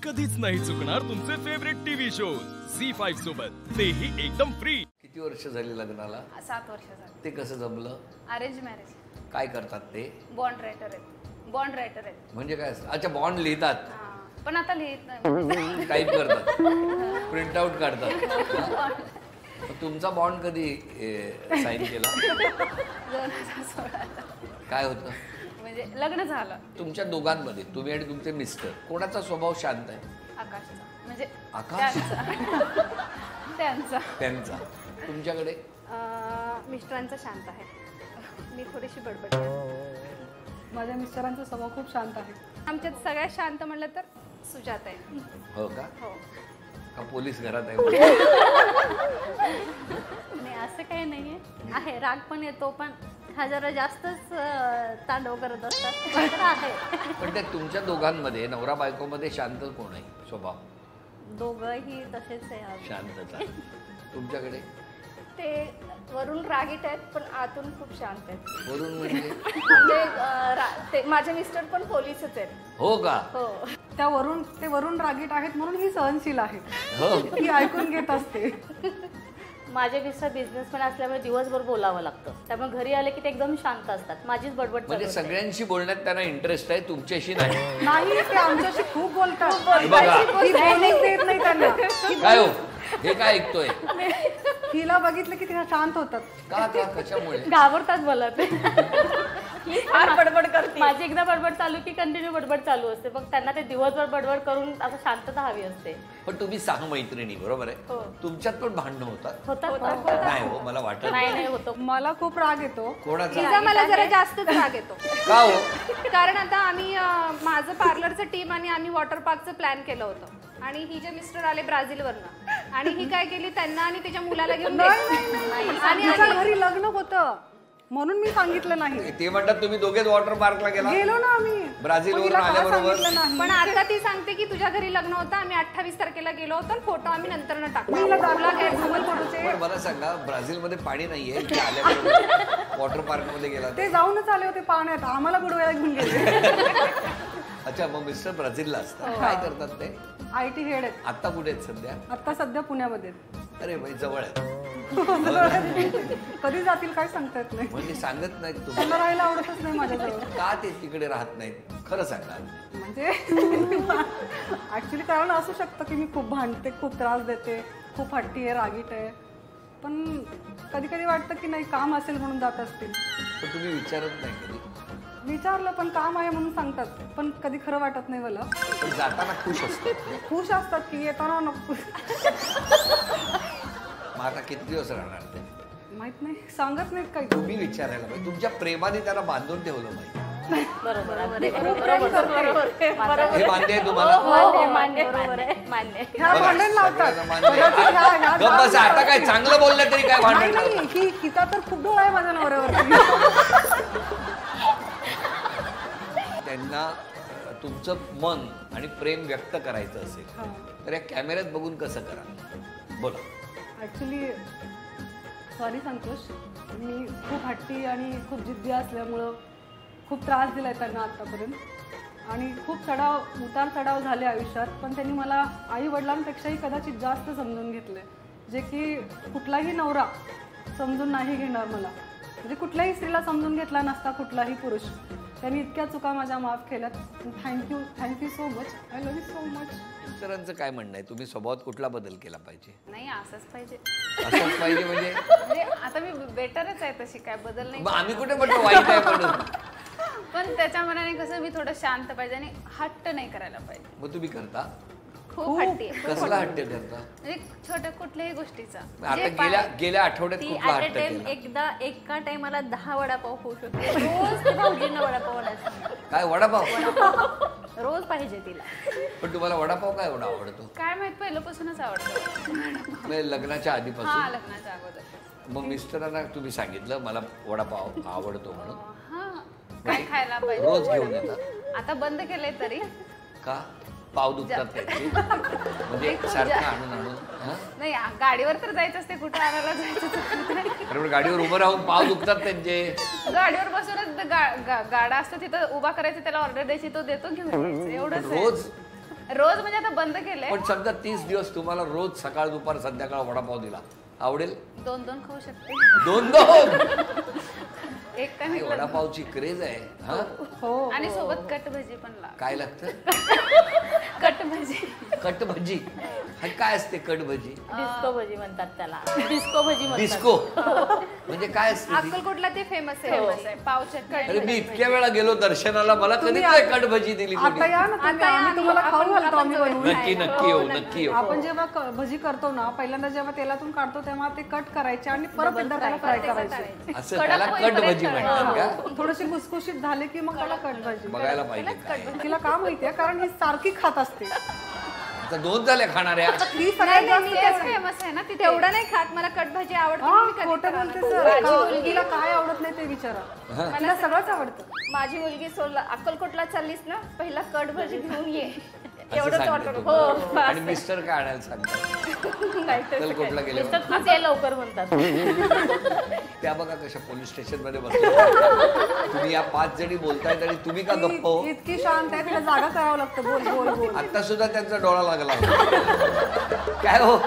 कधीच नाही चुकणार तुमचे फेवरेट टीव्ही शो झी5 सोबत, तेही एकदम फ्री। किती वर्ष झाली लग्नाला? 7 वर्ष झाली। ते कसं जमलं? Arrange marriage. काय करतात ते? बॉन्ड रायटर आहेत। म्हणजे काय असतं? अच्छा, बॉन्ड लिहितात. पण आता लिहित नाही, टाईप करतात, प्रिंट आउट काढतात. तुमचा बॉन्ड कधी साईन केला? 2016 काय होतं? म्हणजे लग्न झालं तुमच्या दोघांमध्ये, तुम्ही आणि तुमचे मिस्टर, कोणाचा स्वभाव शांत आहे? आकाशचा, म्हणजे आकाश? त्यांचा तुमच्याकडे? मिस्टरांचा शांत आहे, मी थोडीशी बडबड। माझ्या मिस्टरांचा स्वभाव खूप शांत आहे। आमच्यात सगळ्यात शांत म्हणलं तर सुजाता आहे। हो का? हो। का पोलीस घरात आहे? नाही, असं काही नाहीये, आहे राग पण येतो, पण हा जरा जास्तच तांडव करत असतात आहे। पण त्या तुमच्या दोघांमध्ये, नवरा बायकोमध्ये शांत कोण आहे स्वभाव? दोघंही तसेच आहे, शांतच आहे। तुमच्याकडे? ते वरून रागीट आहेत पण आतून खूप शांत आहेत। वरून म्हणजे? ते माझे मिस्टर पण पोलीसच आहेत। हो का? हो। ते वरून रागीट आहेत म्हणून ही सहनशील आहे, हो, ही ऐकून घेत असते। माझे मिस्टर बिझनेसमॅन असल्यामुळे दिवसभर बोलावं लागतं, त्यामुळे घरी आले की ते एकदम शांत असतात, माझीच बडबड चालू म्हणजे असते। सगळ्यांशी बोलण्यात त्यांना इंटरेस्ट आहे, तुमच्याशी नाही? नाही, ते आमच्याशी खूप बोलतात, बघा. ही बोलूच देत नाही त्यांना। काय हो, हे काय ऐकतोय? हिला बघितलं की ते शांत होतात। का का कशामुळे? घाबरतात मला ते। फार बडबड करते। माझी एकदा बडबड चालू की कंटिन्यू बडबड चालू असते, मग त्यांना ते दिवसभर बडबड करून असं शांतता हवी असते। पण तुम्ही 6 मैत्रिणी बरोबर आहे? हो। तुमच्यात पण भांडणं होतात? होतात। नाही हो, मला वाटत नाही होतो। मला खूप राग येतो। कोणाचा? तिचा मला जरा जास्तच राग येतो। का हो? कारण आता आम्ही माझं पार्लरचं टीम आणि आम्ही वॉटर पार्कचं प्लॅन केलं होतं, आणि ही जे मिस्टर आले ब्राझीलवरनं, आणि ही काय केली, त्यांना आणि तिच्या मुलाला घेऊन आणि माझ्या घरी लग्न होतं म्हणून मी सांगितलं नाही। ते म्हणतात तुम्ही दोघेच वॉटर पार्कला गेलो ना आम्ही ब्राझीलवरून आल्याबरोबर। पण आता ती सांगते की तुझ्या घरी लग्न होतं, आम्ही 28 तारखेला गेलो होतो, आणि फोटो आम्ही नंतर टाकला। पण मला सांगा, ब्राझीलमध्ये पाणी नाहीये, इथे आल्याबरोबर वॉटर पार्क मध्ये गेला? ते जाऊनच आले होते पाण्यात, आम्हाला बुडवायला घेऊन गेले। अच्छा, मग मिस्टर ब्राझीलला असतात, काय करतात ते? IT हेड आहेत। आता कुठे आहेत सध्या? आता सध्या पुण्यामध्ये। अरे भाई, जवळ आहे। कधी जातील काय सांगता येत नाही। म्हणजे सांगत नाहीत तुम्ही? त्यांना राहायला आवडतच नाही माझ्याजवळ। का ते तिकडे राहत नाहीत, खरं सांगा? म्हणजे ऍक्च्युली कारण असू शकतं की मी खूप भांडते, खूप त्रास देते, खूप हट्टी आहे, रागीट आहे, पण कधी कधी वाटतं की नाही, काम असेल म्हणून जात असतील। पण तुम्ही विचारत नाही कधी? विचारलं पण काम आहे म्हणून सांगतात, पण कधी खरं वाटत नाही मला। पण जाताना खुश असतात? खुश असतात की येताना नको। मग आता किती दिवस राहणार ते? माहित नाही, सांगत नाहीत काही। तुम्ही विचारायला पाहिजे, तुमच्या प्रेमाने त्याला बांधून ठेवलं पाहिजे। बरोबर आहे, हे मान्य आहे तुम्हाला? मान्य। ह्या भांडण लावतात। सगळ्यांना मान्य आहे. गप्प बसा, आता काय चांगलं बोललं तरी काय भांडण लावतात? नाही, हिचा तर खूप डोळा आहे माझ्या नवऱ्यावर। त्यांना तुमचं मन आणि प्रेम व्यक्त करायचं असेल तर या कॅमेऱ्यात बघून कसं करा? बोला। ऍक्च्युली सॉरी संतोष, मी खूप हट्टी आणि खूप जिद्दी असल्यामुळं खूप त्रास दिलाय त्यांना आतापर्यंत, आणि खूप उतार चढाव झाले आयुष्यात, पण त्यांनी मला आई वडिलांपेक्षाही कदाचित जास्त समजून घेतलंय, जे की कुठलाही नवरा समजून नाही घेणार मला। म्हणजे कुठल्याही स्त्रीला समजून घेतला नसता कुठलाही पुरुष। त्यांनी इतक्या चुका माझ्या माफ केल्यात। Thank you so much, I love you so much. मिस्टरांचं काय म्हणणं आहे? तुम्ही स्वभावात कुठला बदल केला पाहिजे? नाही, असंच पाहिजे। असंच पाहिजे म्हणजे आता मी बेटरच आहे, तशी काय बदल नाही। मग आम्ही कुठे म्हणतो वाईट आहे म्हणून? पण त्याच्या मनाने कसं, मी थोडं शांत पाहिजे आणि हट्ट नाही करायला पाहिजे। मग तुम्ही करता? खूप हट्टी आहे। कसला हट्ट करता? म्हणजे छोट्या कुठल्याही गोष्टीचा। आता गेल्या आठवड्यात कुठला हट्ट केला? एकदा एका टाइमाला 10 वडापाव होऊ शकतो रोज। ते भाऊजींना वडापाव काय वडापाव? रोज पाहिजे तिला। पण तुम्हाला वडापाव काय एवढा आवडतो? काय माहित, पहिल्यापासूनच आवडतो। म्हणजे लग्नाच्या आधीपासून? हा, लग्नाच्या अगोदर। मग मिस्टरांना तुम्ही सांगितलं मला वडापाव आवडतो म्हणून? हा, काय खायला पाहिजे? रोज घेऊन येतात? आता बंद केलंय तरी। का? पाव दुखतात त्याचे? म्हणजे सारखं आणून नाही, गाडीवर तर जायचं असते, कुठे आणायला जायचं? गाडीवर उभं राहून पाव दुखतात त्यांचे? गाडीवर बसूनच गाडा असतो तिथं उभा करायचं, त्याला ऑर्डर द्यायची, तो देतो घेऊन, एवढंच रोज? रोज म्हणजे आता बंद केलंय. पण समजा 30 दिवस तुम्हाला रोज सकाळ दुपार संध्याकाळ वडापाव दिला, आवडेल? 2-2 खाऊ शकते. 2-2 एक काय वडापावची क्रेज आहे हा? हो आणि सोबत कट भजी पण काय लागतं? कट भजी. कट भजी. हा काय असते कट भजी? डिस्को भजी म्हणतात त्याला. डिस्को भजी म्हणतात. डिस्को म्हणजे काय असते ती? अक्कलकोटला ते फेमस आहे. पावच्या अरे मी इतक्या वेळा गेलो दर्शनाला, मला कधीच नाही कट भजी दिली कोणी. आता या ना तुम्ही, आम्ही तुम्हाला खाऊ घालतो आम्ही बनवून. नक्की नक्की येऊ, नक्की येऊ. आपण जेव्हा भजी करतो ना, पहिल्यांदा जेव्हा तेलातून काढतो तेव्हा ते कट करायचे आणि परत एकदा त्याला फ्राय करायचे. असं त्याला कट भजी म्हणतात का? थोडेसे खुसखुशीत झाले की मग त्याला कट भजी. बघायला पाहिजे काय. तिला का माहितीये, कारण ही सारखी खात असते. आता 2 झाले खाणाऱ्या. ही सगळ्यात जास्त फेमस आहे ना, ती तेवढं नाही खात. मला कट भजी आवडते. हा, मी कधी खोटं खाणार बोलते नाही. सर. तिला काय आवडत नाही ते विचारा. मला सगळंच आवडतं. माझी मुलगी अक्कलकोटला चाललीस ना, पहिला कट भजी घेऊन ये. असं एवढंच सांगते ऑर्डर. तुम्ही. हो. आणि मिस्टर काय आणायला सांगतात? चल कुठला गेले मिस्टर खूप ये लवकर म्हणतात. त्या बघा कशा पोलीस स्टेशन मध्ये बसल्या. तुम्ही या 5 जणी बोलतायत आणि तुम्ही का गप्प हो? इतकी शांत आहे, तिला जागा करावं लागतं. बोल बोल बोल. आता सुद्धा त्यांचा डोळा लागला काय हो?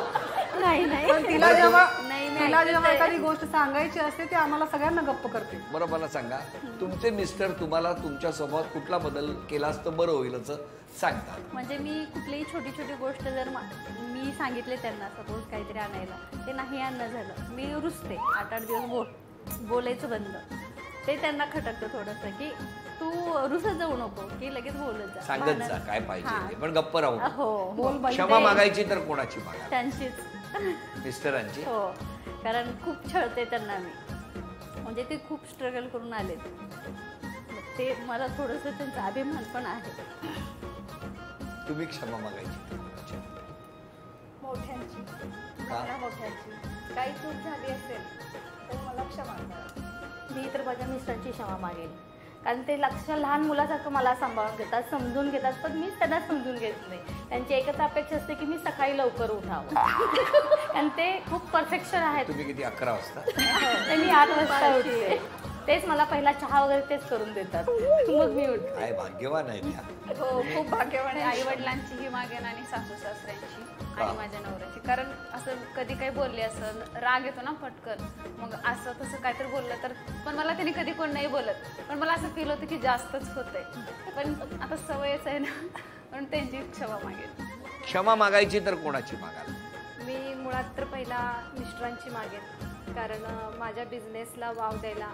नाही नाही. पण तिला जेव्हा नाही, एखादी गोष्ट सांगायची असते ती आम्हाला सगळ्यांना गप्प करते. बरं मला सांगा, तुमचे मिस्टर तुम्हाला तुमच्या स्वभावात कुठला बदल केला असतं बरं होईल असं सांगतात? म्हणजे मी कुठलीही छोटी छोटी गोष्ट जर मी सांगितले त्यांना, सपोज काहीतरी आणायला, ते नाही आणणं झालं, मी रुसते. 8-8 दिवस बोलायचं बंद. ते त्यांना खटकतं थोडंसं की तू रुसत जाऊ नको, की लगेच बोलत जा, सांगत जा काय पाहिजे, पण गप्प राहू. हो बोल बाई. क्षमा मागायची तर कोणाची मागा? त्यांचीच. मिस्टरांची? हो, कारण खूप छळते त्यांना मी. म्हणजे ते खूप स्ट्रगल करून आलेत. ते मला थोडंसं त्यांचा अभिमान पण आहे. तुम्ही क्षमा मागायची मोठ्यांची. का? मला मोठ्यांची काही चूक झाली असेल तर मला क्षमा करा. मी तर माझ्या मिस्टरांची क्षमा मागेल, कारण ते लहान मुलासारखं मला सांभाळून घेतात, समजून घेतात, पण मी त्यांना समजून घेत नाही. त्यांची एकच अपेक्षा असते की मी सकाळी लवकर उठावं. आणि ते खूप परफेक्शन आहेत. तुम्ही किती 11 वाजता? त्यांनी 8 वाजता उठते. तेच मला पहिला चहा वगैरे तेच करून देतात, मग मी उठते. काय भाग्यवान आहे त्या. हो, खूप भाग्यवान आहे. आई वडिलांचीही मागेन आणि सासू सासऱ्यांची आणि माझ्या नवऱ्याची. कारण असं कधी काही बोलले, असं राग येतो ना पटकन, मग असं तसं काहीतरी बोललं तर, पण मला त्यांनी कधी कोण नाही बोलत, पण मला असं फील होतं की जास्तच होतंय. पण आता सवयच आहे ना, म्हणून त्यांची क्षमा मागेन. क्षमा मागायची तर कोणाची मागाल? मी मुळात तर पहिला मिस्टरांची मागेन, कारण माझ्या बिझनेसला वाव द्यायला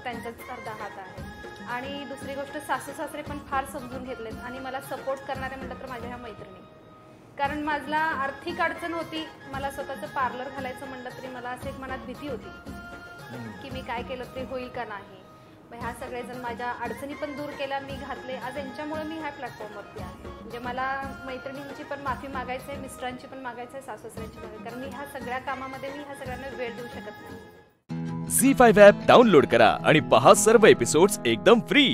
त्यांचाच अर्धा हात आहे. आणि दुसरी गोष्ट, सासू सासरे पण फार समजून घेतलेत आणि मला सपोर्ट करणारे म्हटलं तर माझ्या ह्या मैत्रिणी. कारण माझला आर्थिक अडचण होती, मला स्वतःचं पार्लर घालायचं म्हटलं तरी मला असं एक मनात भीती होती की मी काय केलं तरी होईल का नाही. मग ह्या सगळेजण माझ्या अडचणी पण दूर केल्या, मी घातले. आज यांच्यामुळे मी ह्या प्लॅटफॉर्मवरती आहे. म्हणजे मला मैत्रिणींची पण माफी मागायची आहे, मिस्टरांची पण मागायची आहे, सासूसाऱ्यांची मागायची, कारण मी ह्या सगळ्या कामामध्ये मी ह्या सगळ्यांना वेळ देऊ शकत नाही. झी5 ॲप डाउनलोड करा आणि पहा सर्व एपिसोड्स एकदम फ्री.